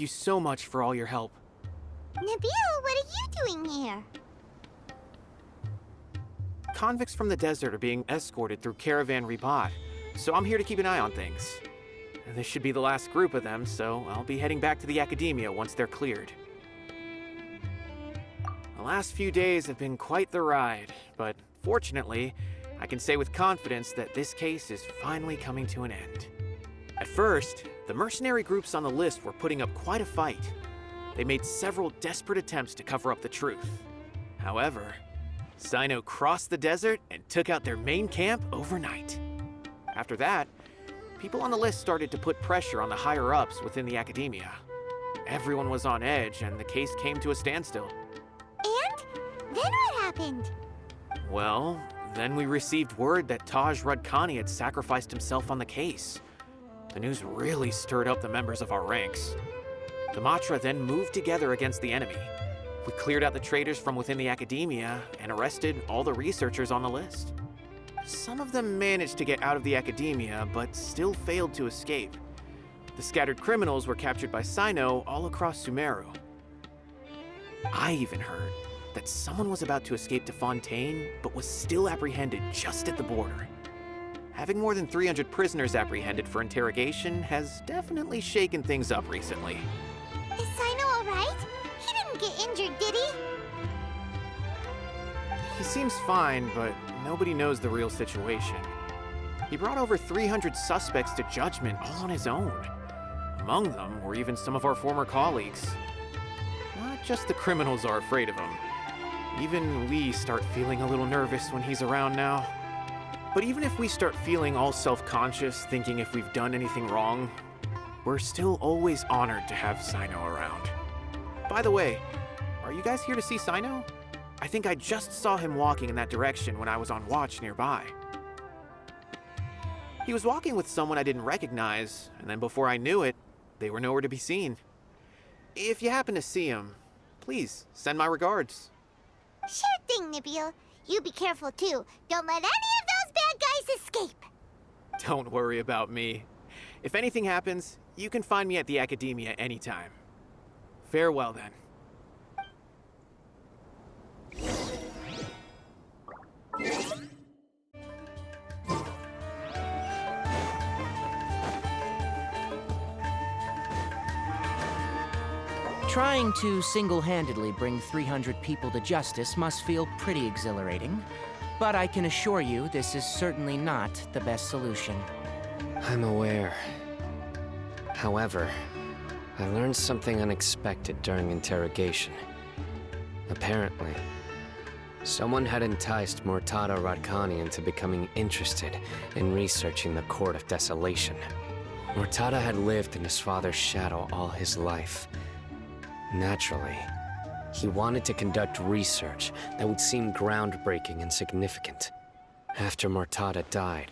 you so much for all your help. Nabil, what are you doing here? Convicts from the desert are being escorted through Caravan Ribat, so I'm here to keep an eye on things. This should be the last group of them, so I'll be heading back to the academia once they're cleared. The last few days have been quite the ride, but fortunately, I can say with confidence that this case is finally coming to an end. At first, the mercenary groups on the list were putting up quite a fight. They made several desperate attempts to cover up the truth. However, Cyno crossed the desert and took out their main camp overnight. After that, people on the list started to put pressure on the higher-ups within the academia. Everyone was on edge, and the case came to a standstill. And? Then what happened? Well, then we received word that Taj Rudkani had sacrificed himself on the case. The news really stirred up the members of our ranks. The Matra then moved together against the enemy. We cleared out the traitors from within the academia and arrested all the researchers on the list. Some of them managed to get out of the academia, but still failed to escape. The scattered criminals were captured by Cyno all across Sumeru. I even heard that someone was about to escape to Fontaine, but was still apprehended just at the border. Having more than 300 prisoners apprehended for interrogation has definitely shaken things up recently. Is Cyno alright? He didn't get injured, did he? He seems fine, but nobody knows the real situation. He brought over 300 suspects to judgment all on his own. Among them were even some of our former colleagues. Not just the criminals are afraid of him. Even we start feeling a little nervous when he's around now. But even if we start feeling all self-conscious, thinking if we've done anything wrong, we're still always honored to have Cyno around. By the way, are you guys here to see Cyno? I think I just saw him walking in that direction when I was on watch nearby. He was walking with someone I didn't recognize, and then before I knew it, they were nowhere to be seen. If you happen to see him, please send my regards. Sure thing, Nabil. You be careful too. Don't let any of those bad guys escape. Don't worry about me. If anything happens, you can find me at the academia anytime. Farewell then. Trying to single-handedly bring 300 people to justice must feel pretty exhilarating. But I can assure you this is certainly not the best solution. I'm aware. However, I learned something unexpected during interrogation. Apparently, someone had enticed Murtada Radkani into becoming interested in researching the Court of Desolation. Murtada had lived in his father's shadow all his life. Naturally, he wanted to conduct research that would seem groundbreaking and significant. After Murtada died,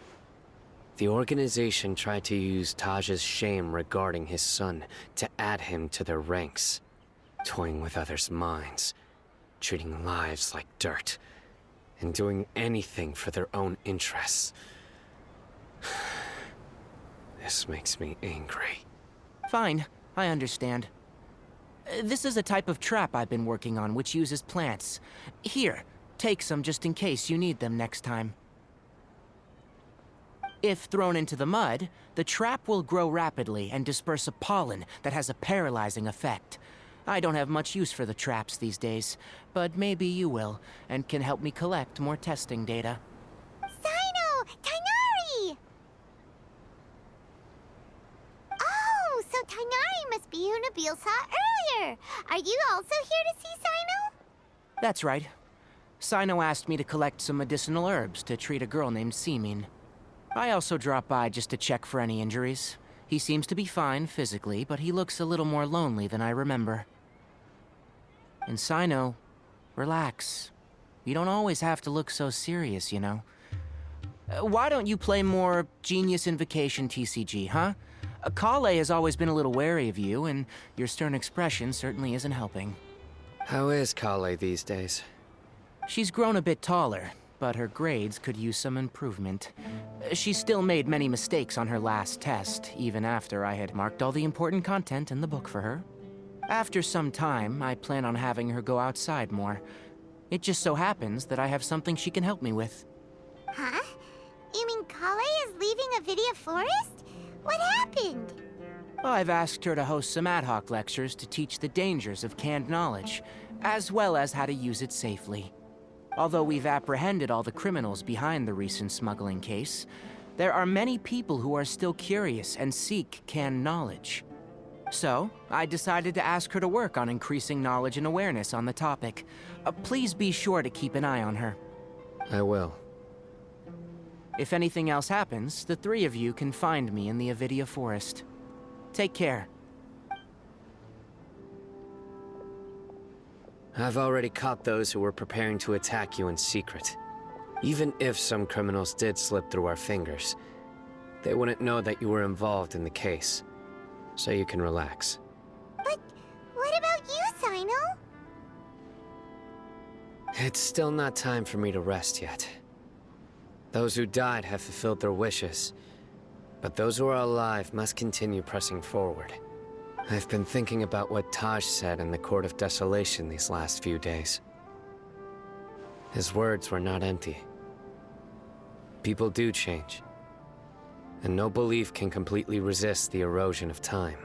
the organization tried to use Taj's shame regarding his son to add him to their ranks, toying with others' minds, treating lives like dirt, and doing anything for their own interests. This makes me angry. Fine, I understand. This is a type of trap I've been working on which uses plants. Here, take some just in case you need them next time. If thrown into the mud, the trap will grow rapidly and disperse a pollen that has a paralyzing effect. I don't have much use for the traps these days, but maybe you will, and can help me collect more testing data. Cyno! Tighnari! Oh, so Tighnari must be who Nabil saw earlier. Are you also here to see Cyno? That's right. Cyno asked me to collect some medicinal herbs to treat a girl named Simin. I also dropped by just to check for any injuries. He seems to be fine physically, but he looks a little more lonely than I remember. And Cyno, relax. You don't always have to look so serious, you know. Why don't you play more Genius Invocation TCG, huh? Kale has always been a little wary of you, and your stern expression certainly isn't helping. How is Kale these days? She's grown a bit taller, but her grades could use some improvement. She still made many mistakes on her last test, even after I had marked all the important content in the book for her. After some time, I plan on having her go outside more. It just so happens that I have something she can help me with. Huh? You mean Kale is leaving Avidia Forest? What happened? I've asked her to host some ad hoc lectures to teach the dangers of canned knowledge, as well as how to use it safely. Although we've apprehended all the criminals behind the recent smuggling case, there are many people who are still curious and seek canned knowledge. So, I decided to ask her to work on increasing knowledge and awareness on the topic. Please be sure to keep an eye on her. I will. If anything else happens, the three of you can find me in the Avidia Forest. Take care. I've already caught those who were preparing to attack you in secret. Even if some criminals did slip through our fingers, they wouldn't know that you were involved in the case. So you can relax. But what about you, Cyno? It's still not time for me to rest yet. Those who died have fulfilled their wishes, but those who are alive must continue pressing forward. I've been thinking about what Taj said in the Court of Desolation these last few days. His words were not empty. People do change, and no belief can completely resist the erosion of time.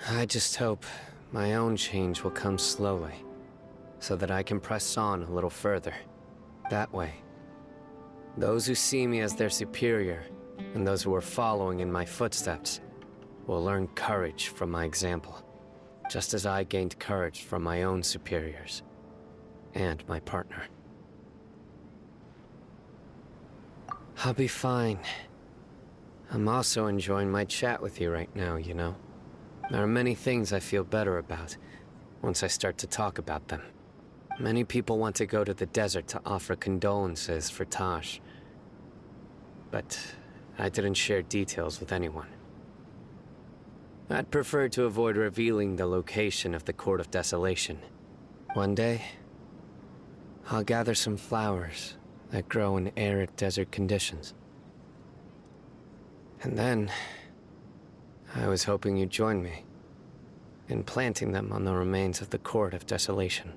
I just hope my own change will come slowly, so that I can press on a little further. That way, those who see me as their superior, and those who are following in my footsteps, will learn courage from my example, just as I gained courage from my own superiors, and my partner. I'll be fine. I'm also enjoying my chat with you right now, you know? There are many things I feel better about once I start to talk about them. Many people want to go to the desert to offer condolences for Taj, but I didn't share details with anyone. I'd prefer to avoid revealing the location of the Court of Desolation. One day, I'll gather some flowers that grow in arid desert conditions. And then, I was hoping you'd join me in planting them on the remains of the Court of Desolation.